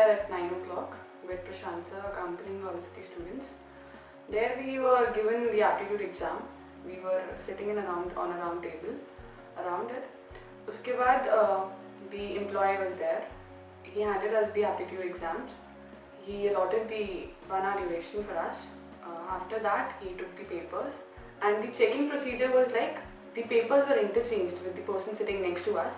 there at 9 o'clock with Prashansa accompanying all of the students. There we were given the aptitude exam. We were sitting on a round table around it. Uske baad, the employee was there. He handed us the aptitude exams. He allotted the 1 hour duration for us. After that, he took the papers, and the checking procedure was like the papers were interchanged with the person sitting next to us,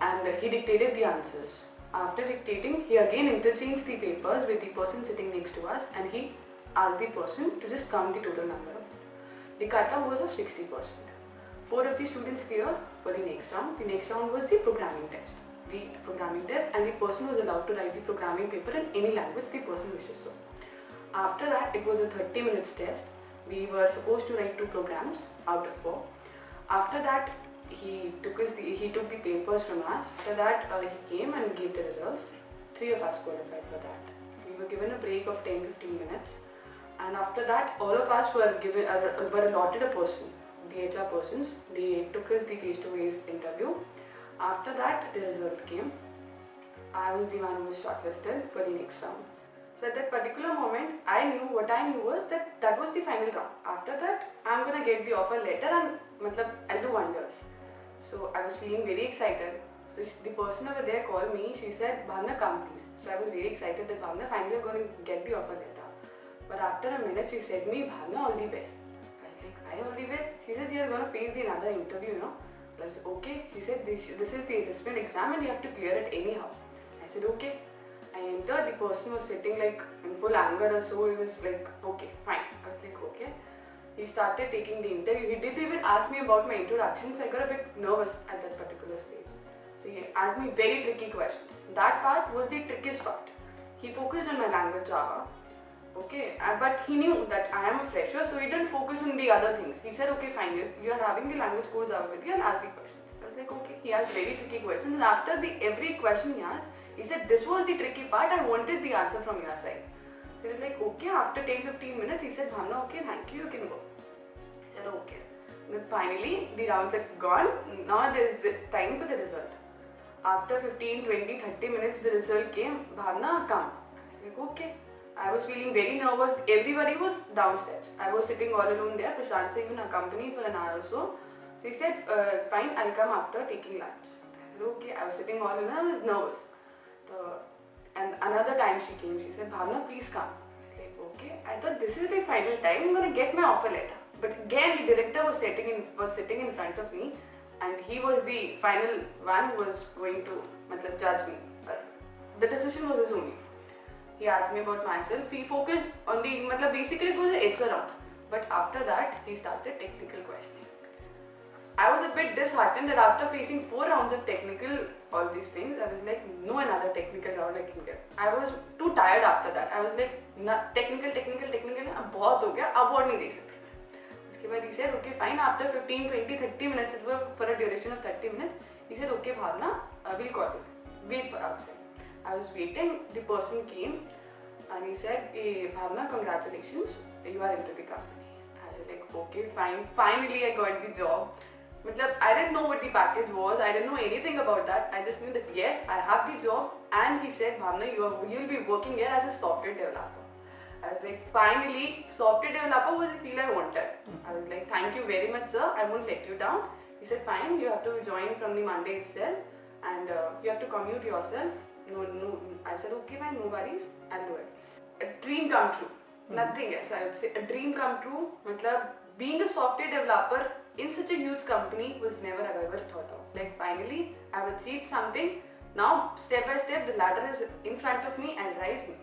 and he dictated the answers. After dictating, he again interchanged the papers with the person sitting next to us, and he asked the person to just count the total number. The cutoff was of 60%. 4 of the students cleared for the next round. The next round was the programming test. And the person was allowed to write the programming paper in any language the person wishes so. After that, it was a 30 minutes test. We were supposed to write 2 programs out of 4. After that, he took the papers from us. After that, he came and gave the results. 3 of us qualified for that. We were given a break of 10-15 minutes, and after that, all of us were allotted a person, the HR persons. They took us the face-to-face interview. After that, the result came. I was the one who was shortlisted for the next round. So at that particular moment, what I knew was that was the final round. After that, I'm gonna get the offer letter and I'll do wonders. So I was feeling very excited. So the person over there called me. She said, "Bhavna, come please." So I was very excited that Bhavna, finally you're going to get the offer letter. But after a minute, she said me, "Bhavna, all the best." I was like, "Why all the best?" She said, "You're going to face another interview, you know." I was like, "Okay." She said, this is the assessment exam and you have to clear it anyhow. I said, "Okay." I entered. The person was sitting like in full anger or so. He was like, "Okay, fine." I was like, "Okay." He started taking the interview. He didn't even ask me about my introduction, so I got a bit nervous at that particular stage. So he asked me very tricky questions. That part was the trickiest part. He focused on my language, Java. Okay, but he knew that I am a fresher, so he didn't focus on the other things. He said, "Okay, fine, you are having the language course Java with you, and ask the questions." I was like, "Okay." He asked very tricky questions, and after every question he asked, he said, "This was the tricky part. I wanted the answer from your side." So he was like, "Okay." After 10-15 minutes, he said, "Bhavna, okay, thank you, you can go." I said, "Okay." Then finally, the rounds are gone. Now there's time for the result. After 15, 20, 30 minutes, the result came. "Bhavna, come." I was like, "Okay." I was feeling very nervous. Everybody was downstairs. I was sitting all alone there. Prashansa even accompanied for an hour or so. So he said, "Fine, I'll come after taking lunch." I said, "Okay." I was sitting all alone. I was nervous. And another time she came. She said, "Bhavna, please come." I was like, "Okay." I thought this is the final time. I'm going to get my offer letter. But again, the director was sitting in front of me, and he was the final one who was going to judge me. But the decision was his only. He asked me about myself. He focused on basically it was an HR round. But after that, he started technical questioning. I was a bit disheartened that after facing 4 rounds of technical, all these things, I was like, no another technical round I can get. I was too tired after that. I was like, technical, अब बहुत हो गया, अब और नहीं दे सकते. उसके बाद he said, "Okay, fine." After 15, 20, 30 minutes, it was for a duration of 30 minutes. He said, "Okay, Bhavna, we'll call you. Wait for outside." I was waiting. The person came and he said, "Hey, Bhavna, congratulations, you are into the company." I was like, "Okay, fine." Finally, I got the job. I didn't know what the package was. I didn't know anything about that. I just knew that yes, I have the job. And he said, "Bhavna, you'll be working here as a software developer." I was like, finally, software developer was the field I wanted. I was like, "Thank you very much, sir. I won't let you down." He said, "Fine, you have to join from the Monday itself, and you have to commute yourself." No. I said, "Okay, fine, no worries. I'll do it." A dream come true. Nothing else. I would say a dream come true. Being a software developer in such a huge company was never I've ever thought of. Finally, I've achieved something. Now, step by step, the ladder is in front of me and rise me.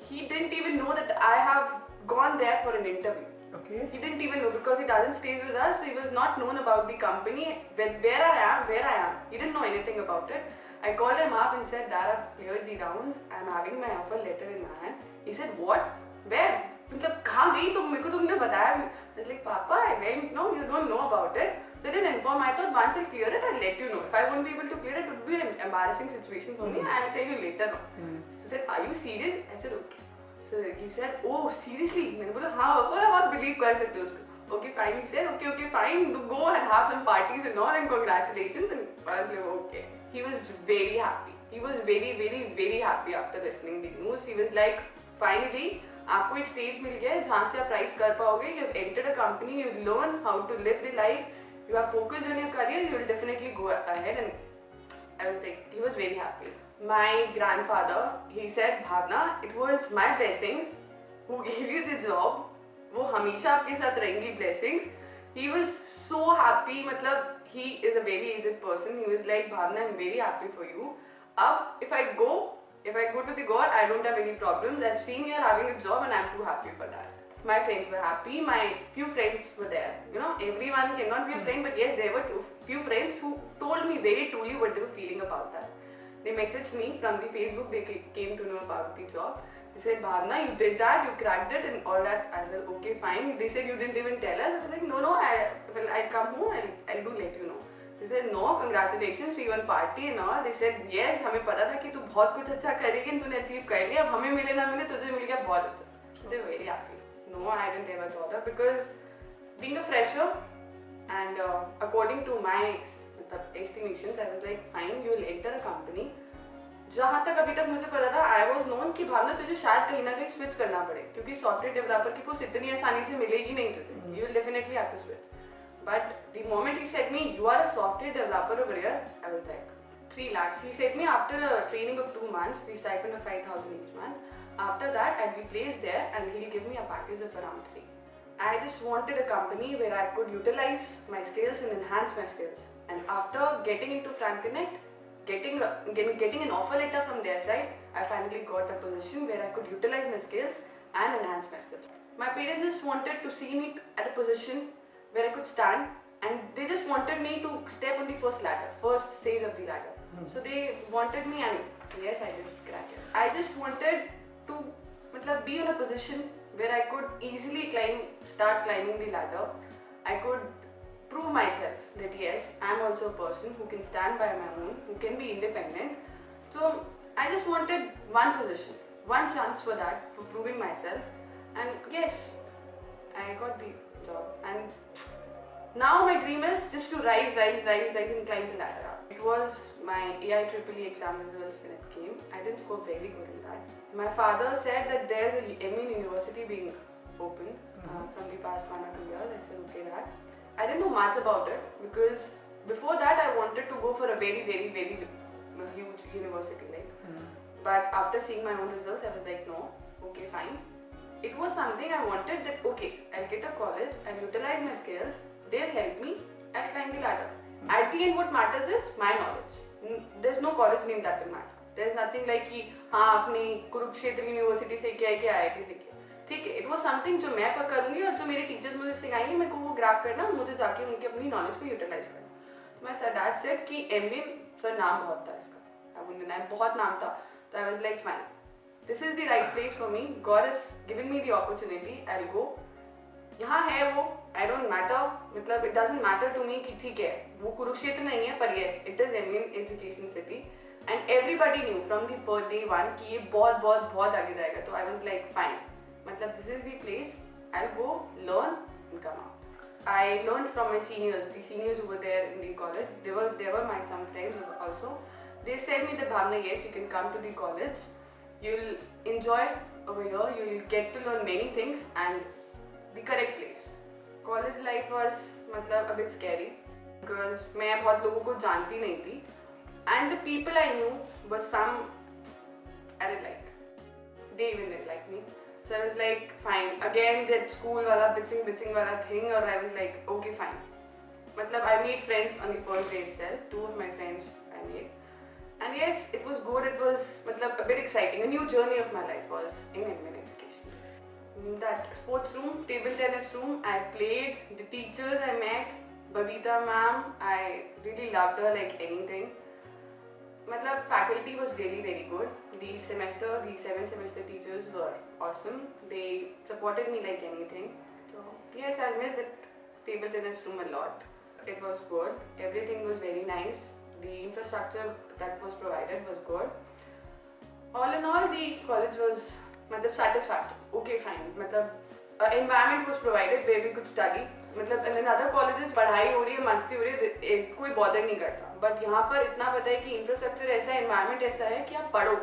He didn't even know that I have gone there for an interview. Okay. He didn't even know because he doesn't stay with us, so he was not known about the company, where I am. He didn't know anything about it. I called him up and said, "Dad, I've cleared the rounds. I'm having my offer letter in my hand." He said, "What? Where? कहाँ गई तुम? मेरे को तुमने बताया." I was like, "Papa, I went. No, you don't know about it." So I didn't inform. I thought once I'll clear it, I'll let you know. If I won't be able to clear it, it would be an embarrassing situation for me. I'll tell you later on. He said, "Are you serious?" I said, "Okay." So he said, "Oh, seriously?" मैंने बोला, "हाँ पापा, आप believe कर सकते हो उसको." Okay, fine. He said, okay, fine. Go and have some parties and all, and congratulations." And I was like, okay. He was very happy. he was very happy after listening the news. He was like, finally आपको एक stage मिल गया है जहाँ से आप rise कर पाओगे. You have entered a company, you learn how to live the life, you are focused on your career, you will definitely go ahead. And I was like, he was very happy. My grandfather, he said, Bhavna, it was my blessings who gave you the job. वो हमेशा आपके साथ रहेंगी blessings. He was so happy. मतलब he is a very aged person. He was like, Bhavna, I'm very happy for you. अब if I go to the God, I don't have any problems. I've seen you having a job and I'm too happy for that. My friends were happy. My few friends were there. You know, everyone cannot be a friend, but yes, there were few friends who told me very truly what they were feeling about that. They messaged me from the Facebook. They came to know about the job. They said, Bhavna, you did that, you cracked it and all that. I said, okay, fine. They said, you didn't even tell us. I was like, no, I'll come home, I'll do let you know. They said, no, congratulations, we won party and all. They said, yes, हमें पता था कि तू बहुत कुछ अच्छा करेगी and तूने achieve कर लिया. अब हमें मिले ना मिले, तुझे मिल गया बहुत अच्छा. They were very happy. No, I didn't ever thought of, because being a fresher and according to my estimations, I was like, fine, you will enter a company. जहाँ तक अभी तक मुझे पता था, I was known कि भावना तुझे शायद कहीं ना कहीं switch करना पड़े, क्योंकि सॉफ्टवेयर डेवलपर की पोस्ट इतनी आसानी से मिलेगी नहीं तुझे. You will definitely have to switch. But the moment he said me, you are a software developer over here, I was like, 3 lakhs. He said me after a training of 2 months, the stipend of 5,000 each month. After that, I'll be placed there and he'll give me a package of around 3. I just wanted a company where I could utilize my skills and enhance my skills. And after getting into FranConnect, getting an offer letter from their side, I finally got a position where I could utilize my skills and enhance my skills. My parents just wanted to see me at a position where I could stand, and they just wanted me to step on the first stage of the ladder. So they wanted me, and yes, I did crack it. I just wanted to be in a position where I could easily start climbing the ladder. I could prove myself that yes, I am also a person who can stand by my own, who can be independent. So I just wanted one position, one chance for that, for proving myself, and yes, I got the job. And now my dream is just to rise and climb the ladder up. It was my AIEEE exam results when it came. I didn't score very good in that. My father said that there's a ME university being opened from the past 1 or 2 years. I said, okay, that. I didn't know much about it, because before that I wanted to go for a very huge university. But after seeing my own results, I was like, no, okay, fine. It was something I wanted, that okay, I'll get a college, I'll utilize my skills, they'll help me, I'll climb the ladder. At the end, what matters is my knowledge. There's no college name that will matter. There's nothing like कि हाँ आपने Kurukshetra university से किया है कि IIT से किया. ठीक है, it was something जो मैं करूँगी और जो मेरे टीचर्स मुझे सिखाएंगे, मेरे को वो ग्रैब करना, मुझे जाके उनकी अपनी नॉलेज को यूटिलाइज करना. तो मैं सर डैड सेड कि MBA सर नाम बहुत था इसका, आई वुडंट डिनाई, बहुत नाम था. तो I was like fine, this is the right place for me, God has given me the opportunity, I will go. यहाँ है वो, आई डोंट मैटर, मतलब it doesn't matter to me कि ठीक है वो कुरुक्षेत्र नहीं है, पर yes it is Indian education city. And everybody knew from the first day one कि ये बहुत आगे जाएगा. तो आई वाज लाइक फाइन, मतलब this is the place, I will go learn and come out. I learned from my seniors, the seniors who were there in the college. They were my some friends also. They said me that Bhavna, yes, you can come to the college. You'll enjoy over here. You'll get to learn many things and the correct place. College life was मतलब a bit scary because मैं बहुत लोगों को जानती नहीं थी, and the people I knew were some I didn't like. They even didn't like me. So I was like, fine. Again, that school wala bitching wala thing, or I was like, okay, fine. Matlab, I made friends on the first day itself. 2 of my friends I made. And yes, it was good. It was matlab, a bit exciting. A new journey of my life was in Indian education. That sports room, table tennis room, I played. The teachers I met, Babita ma'am, I really loved her like anything. Matlab, faculty was really very good. The 7 semester teachers were awesome. They supported me like anything. So yes, I miss that table tennis room a lot. It was good. Everything was very nice. The infrastructure that was provided was good. All in all, the college was satisfactory. Okay, fine. Environment was provided where we could study. मतलब in other colleges पढ़ाई हो रही है, मस्ती हो रही है, कोई बॉदर नहीं करता, बट यहाँ पर इतना पता है कि इंफ्रास्ट्रक्चर ऐसा है, एनवायरनमेंट ऐसा है कि आप पढ़ो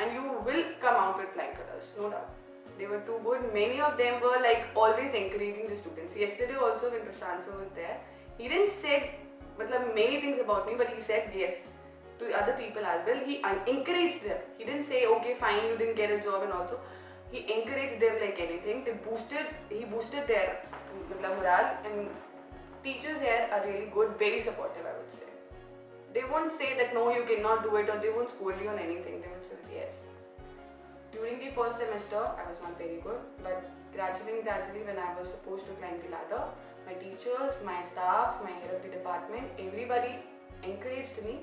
and you will come out with flying colors, no doubt. They were too good. Many of them were like always encouraging the students. Yesterday also when Prashant sir was there, he didn't say many things about me, but he said yes to other people as well. He encouraged them. He didn't say okay fine you didn't get a job, and also he encouraged them like anything. He boosted their morale, and teachers here are really good, very supportive, I would say. They won't say that no you cannot do it, or they won't scold you on anything. They will say yes. During the first semester I was not very good, but gradually when I was supposed to climb the ladder, my teachers, my staff, my head of the department, everybody encouraged me,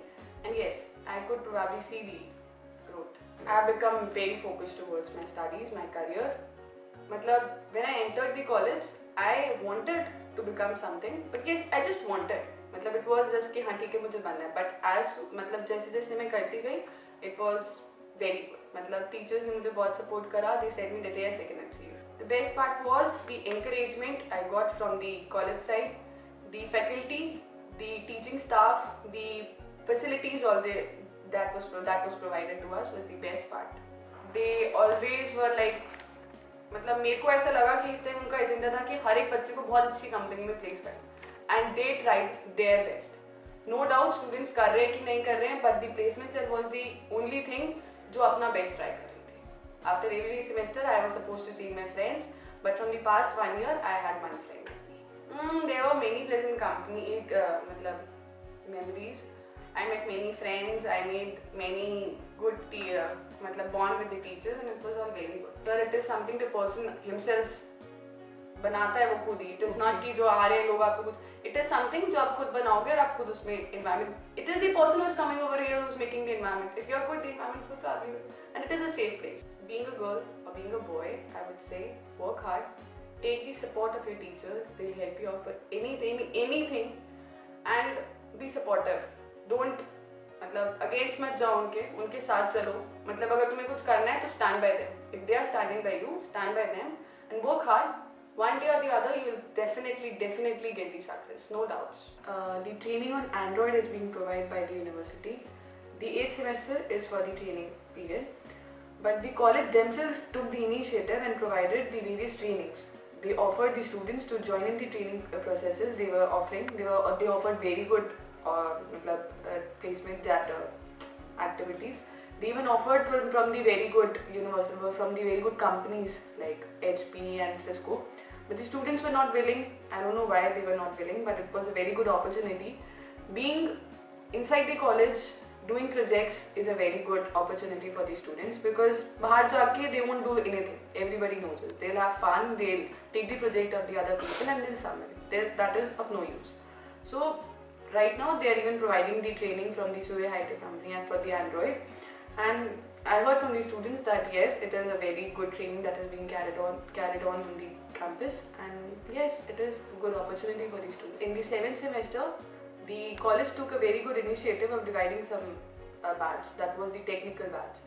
and yes, I could probably see the growth. I have become very focused towards my studies, my career. When I entered the college, I wanted to become something, but yes, I just wanted. It was just कि हाँ ठीक है मुझे बनना है, but as जैसे जैसे मैं करती गई it was very good. Teachers ने मुझे बहुत सपोर्ट करा. They said me that yes I can achieve. The best part was the encouragement I got from the college side, the faculty, the teaching staff, the facilities all that was provided to us was the best part. They always were like मेरे को ऐसा लगा कि इस time उनका agenda था कि हर एक बच्चे को बहुत अच्छी कंपनी में प्लेस करें, and they tried their best. No doubt students कर रहे हैं कि नहीं कर रहे हैं, but the placement cell was the only thing जो अपना best try कर रहे थे. After every semester I was supposed to change my friends, but from the past 1 year I had one friend. There were many pleasant memories. I met many friends. I made many good bond with the teachers, and it was all very good. Sir, it is something the person himself बनाता है वो खुद ही. It is not कि जो आ रहे हैं लोग आपको कुछ, इट इज समथिंग जो आप खुद बनाओगे और आप खुद उसमें environment, it is the person who is coming over here who is making the environment. If you are good, the environment will probably be good, and it is a safe place. Being a girl or being a boy, I would say work hard, take the support of your teachers. They'll help you out for anything, and be supportive. Don't against मत जाओ उनके साथ चलो. अगर तुम्हें कुछ करना है तो stand by them. If they are standing by you, stand by them and work hard. One day or the other, you will definitely get the success, no doubts. The training on Android is being provided by the university. The 8th semester is for the training period, but the college themselves took the initiative and provided the various trainings. They offered the students to join in the training processes they were offering. They offered very good placement activities. They even offered from the very good university, from the very good companies like HP and Cisco. But the students were not willing. I don't know why they were not willing, but it was a very good opportunity. Being inside the college, doing projects is a very good opportunity for the students, because bahar jaake they won't do anything. Everybody knows it. They'll have fun, they'll take the project of the other people and then submit. That is of no use. So right now they are even providing the training from the Surya High-Tech company and for the Android. And I heard from the students that yes, it is a very good training that is being carried on in the campus, and yes, it is a good opportunity for the students. In the 7th semester, the college took a very good initiative of dividing some batch, that was the technical batch.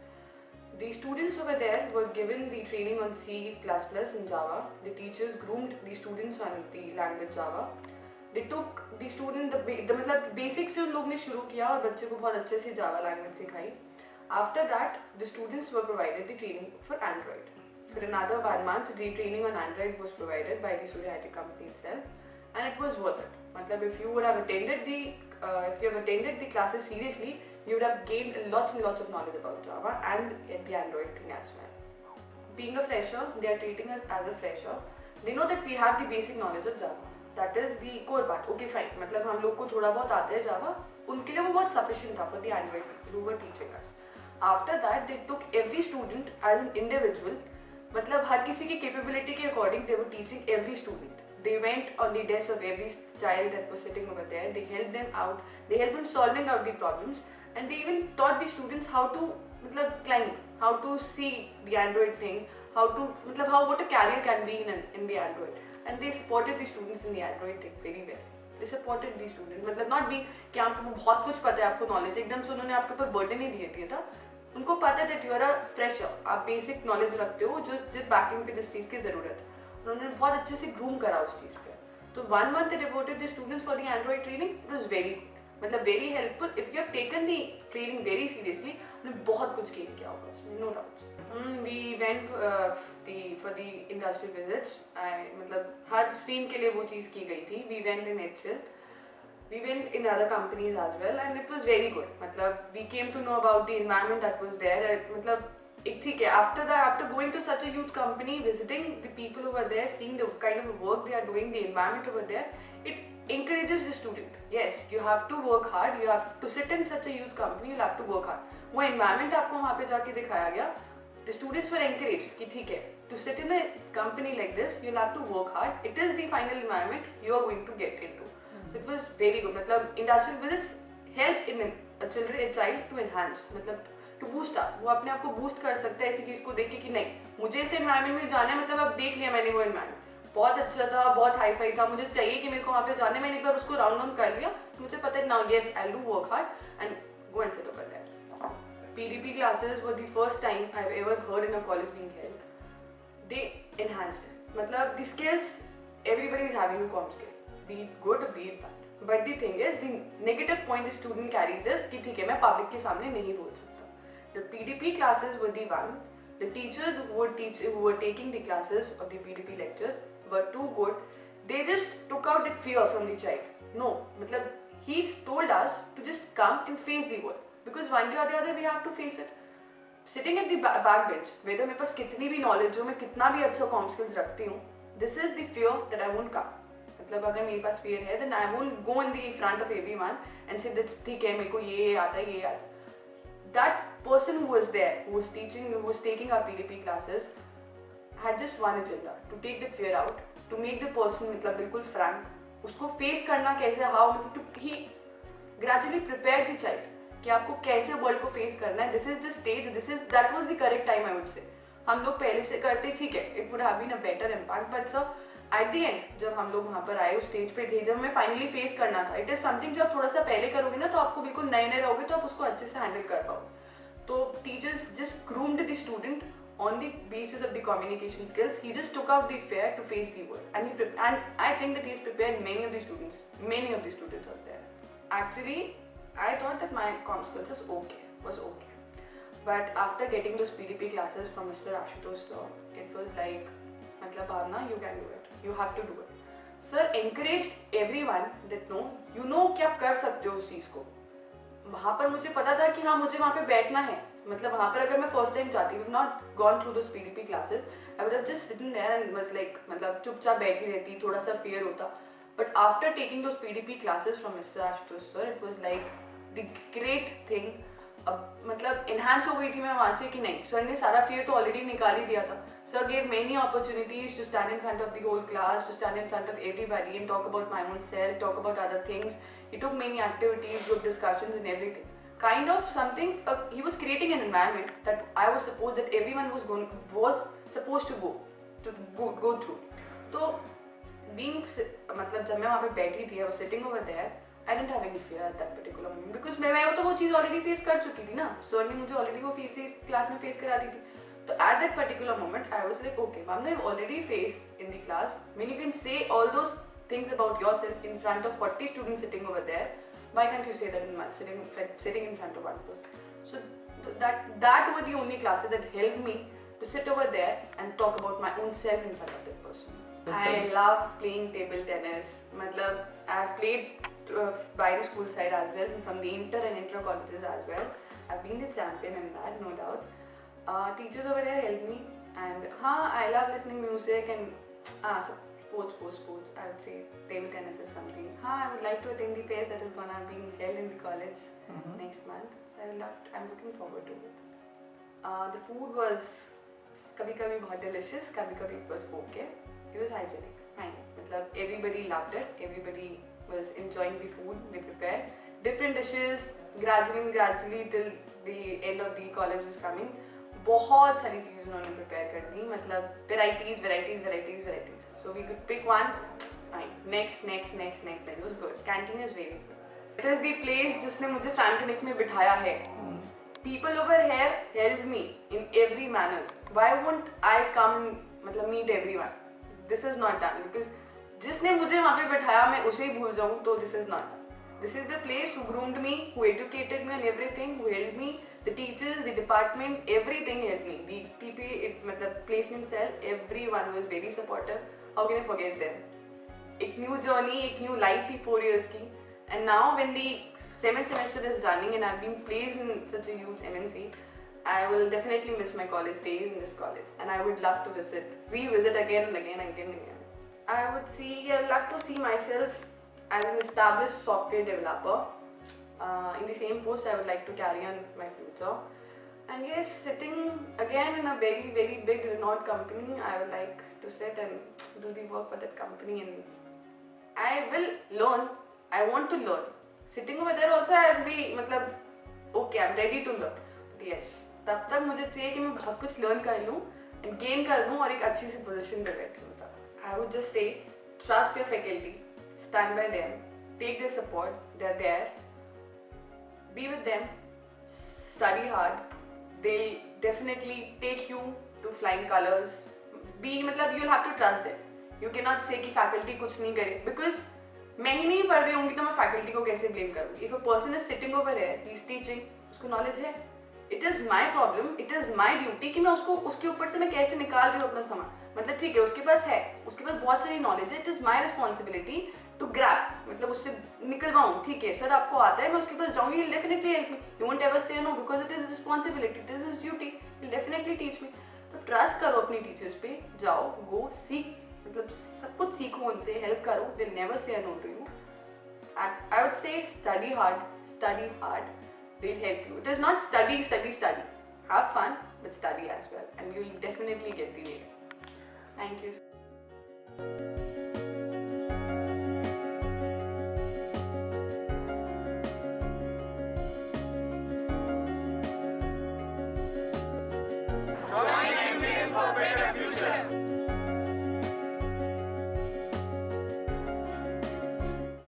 The students over there were given the training on C++ and Java. The teachers groomed the students on the language Java. They took the student the basics से उन लोग ने शुरू किया और बच्चे को बहुत अच्छे से Java language सिखाई. After that, the students were provided the training for Android. For another 1 month, the training on Android was provided by the Surya High-Tech company itself, and it was worth it. If you would have attended the classes seriously, you would have gained lots and lots of knowledge about Java and the Android thing as well. Being a fresher, they are treating us as a fresher. They know that we have the basic knowledge of Java. That is the core part. Okay, fine. हम लोग को थोड़ा बहुत आता है Java. उनके लिए वो बहुत sufficient था for the Android who were teaching us. After that, they took every student as an individual. हर किसी की capability के according they were teaching every student. They went on the desk of every child that was sitting over there. They helped them out. They helped them solving out the problems, and they even taught the students how to climb, how to see the Android thing, what a career can be in the Android. And they supported the students in the Android thing very well. They supported the students. not being कि आपको बहुत कुछ पता है, आपको knowledge एकदम से उन्होंने आपके ऊपर burden नहीं दिया था. उनको पता है that you are a fresher, आप basic knowledge रखते हो जो जिस backend पे जिस चीज़ की ज़रूरत है. उन्होंने बहुत अच्छे से groom करा उस चीज़ पे. तो 1 month I devoted the students for the Android training. It was very good. मतलब very helpful. If you have taken the training very seriously, आपने बहुत कुछ gain किया होगा उसमें, no doubt. We went for the industrial visits. मतलब हर stream के लिए वो चीज़ की गई थी. We went in HCL. We went in other companies as well, and it was very good. मतलब we came to know about the environment that was there. मतलब एक ठीक है, after going to such a huge company, visiting the people over there, seeing the kind of work they are doing, the environment over there, it encourages the student. Yes, you have to work hard. You have to sit in such a huge company. You have to work hard. वो environment आपको वहाँ पे जाके दिखाया गया. The students were encouraged कि ठीक है, to sit in a company like this, you'll have to work hard. It is the final environment you are going to get into. So it was very good. मतलब industrial visits help in a child to enhance. मतलब to boost up. वो अपने आप को boost कर सकता है ऐसी चीज़ को देख के कि नहीं, मुझे इस environment में जाना है. मतलब अब देख लिया मैंने वो environment, बहुत अच्छा था, बहुत हाई फाई था, मुझे चाहिए कि मेरे को वहाँ पे जाना है. मैंने एक बार उसको राउंड ऑन कर लिया तो मुझे पता है now yes I'll do work hard and go and sit over there. PDP classes were the first time I've ever heard in a college being held. They enhanced it. मतलब the skills, everybody is having a comm skill, be it good or be it bad. But the thing is, the negative point the student carries is कि ठीक है मैं public के सामने नहीं बोल सकता. The PDP classes were the one. The teachers who were taking the classes or the PDP lectures were too good. They just took out that fear from the child. No, मतलब he told us to just come and face the world, because one day or the other we have to face it. Sitting at the back bench, whether मेरे पास कितनी भी knowledge हो, मैं कितना भी अच्छा comm skills रखती हूँ, this is the fear that I won't come. मतलब अगर मेरे पास fear है, then I won't go in the front of everyone and say that ठीक है मेरे को ये आता है ये आता है. That person who was there, who was teaching, who was taking our PDP classes, had just one agenda: to take the fear out, to make the person मतलब बिल्कुल frank, उसको face करना कैसे, how मतलब he gradually prepared the child कि आपको कैसे world को face करना है. This is the stage, that was the correct time I would say. हम लोग पहले से करते ठीक है, it would have been a better impact, but so at the end जब हम लोग वहाँ पर आए उस स्टेज पे थे, जब मैं फाइनली फेस करना था, इट इज समथिंग जब थोड़ा सा पहले करोगे ना तो आपको बिल्कुल नए नए रहोगे तो आप उसको अच्छे से हैंडल कर पाओ. तो teachers just groomed the student on the basis of the communication skills. He just took out the fear to face the world, and I think that he's prepared many of the students out there. Actually, I thought that my comm skills was okay, but after getting those PDP classes from Mr. Ashutosh sir, it was like मतलब भावना, you can do it, you have to do it. Sir encouraged everyone that no, you know कि आप कर सकते हो उस चीज़ को. वहाँ पर मुझे पता था कि हाँ मुझे वहाँ पे बैठना है. मतलब वहाँ पर अगर मैं फर्स्ट टाइम जाती, we've not gone through those PDP classes, I would have just sitting there and was like मतलब चुपचाप बैठी रहती, थोड़ा सा fear होता. But after taking those PDP classes from Mr. Ashutosh sir, it was like the great thing. अब मतलब enhance हो गई थी मैं वहाँ से कि नहीं, सर ने सारा fear तो already निकाल ही दिया था. Sir gave many opportunities to stand in front of the whole class, to stand in front of everybody and talk about my own self, talk about other things. He took many activities, group discussions and everything. Kind of something, he was creating an environment that I was supposed that everyone was supposed to go through. तो being मतलब जब मैं वहाँ पे बैठी थी, I was sitting over there, I didn't have any fear at that particular moment because मैं तो वो चीज़ already face कर चुकी थी ना. Sir ने मुझे already वो क्लास में face करा दी थी. So at that particular moment, I was like, okay, ma'am, I've already faced in the class. When you can say all those things about yourself in front of 40 students sitting over there, why can't you say that in sitting in front of one person? So that were the only classes that helped me to sit over there and talk about my own self in front of that person. I love playing table tennis. मतलब I've played by the school side as well, from the inter and intra colleges as well. I've been the champion in that, no doubt. Teachers over there helped me, and I love listening music and sports. I would say table tennis is something. I would like to attend the fairs that is gonna be held in the college next month. So I'm looking forward to it. The food was कभी-कभी बहुत delicious, कभी-कभी it was okay. It was hygienic, fine. मतलब everybody loved it. Everybody was enjoying the food they prepared. Different dishes, gradually till the end of the college was coming. बहुत सारी चीज़ उन्होंने prepare कर दी, मतलब varieties. So we could pick one, next. It was good. Canteen is very good. It is the place जिसने मुझे Frankenic में बिठाया है. People over here helped me in every manner. Why won't I come मतलब meet everyone? This is not done because जिसने मुझे वहाँ पे बैठाया मैं उसे ही भूल जाऊँ तो this is not. This is the place who groomed me, who educated me on everything, who helped me. The teachers, the department, everything helped me. The PP, मतलब placement cell, everyone was very supportive. How can I forget them? एक new journey, एक new life थी 4 years की. And now when the 7th semester is running and I've been placed in such a huge MNC, I will definitely miss my college days in this college. And I would love to revisit again and again and again and again. I would love to see myself as an established software developer. In the same post I would like to carry on my future. And yes, sitting again in a very very big renowned company, I would like to sit and do the work for that company, and I will learn. I want to learn. Sitting over there also I will be मतलब okay, I'm ready to learn. But yes, तब तक मुझे चाहिए कि मैं बहुत कुछ learn कर लूँ and gain कर लूँ और एक अच्छी सी position पे बैठूँ. I would just say, trust your faculty. Stand by them, take their support, they're there, be with them, study hard, they'll definitely take you to flying colors. मतलब you'll have to trust them. You cannot say कि faculty कुछ नहीं करे, because मैं ही नहीं पढ़ रही होंगी तो मैं faculty को कैसे blame करूँगी? If a person is sitting over here, he's teaching, उसको knowledge है, it is my problem, it is my duty कि मैं उसके ऊपर से मैं कैसे निकाल रही हूँ अपना सामान. मतलब ठीक है, उसके पास बहुत सारी नॉलेज है, it is my responsibility to grab, मतलब उससे निकलवाऊँ. ठीक है सर, आपको आता है, मैं उसके पास जाऊँगी, he'll definitely help me. He won't ever say no because it is his responsibility, it is his duty. He'll definitely teach me. तो ट्रस्ट करो अपनी टीचर्स पे, जाओ, गो, सीख, मतलब सब कुछ सीखो उनसे, हेल्प करो. They'll never say no to you. I would say study hard. They'll help you. It is not study. Have fun, but study as well, and you'll definitely get the way. Thank you.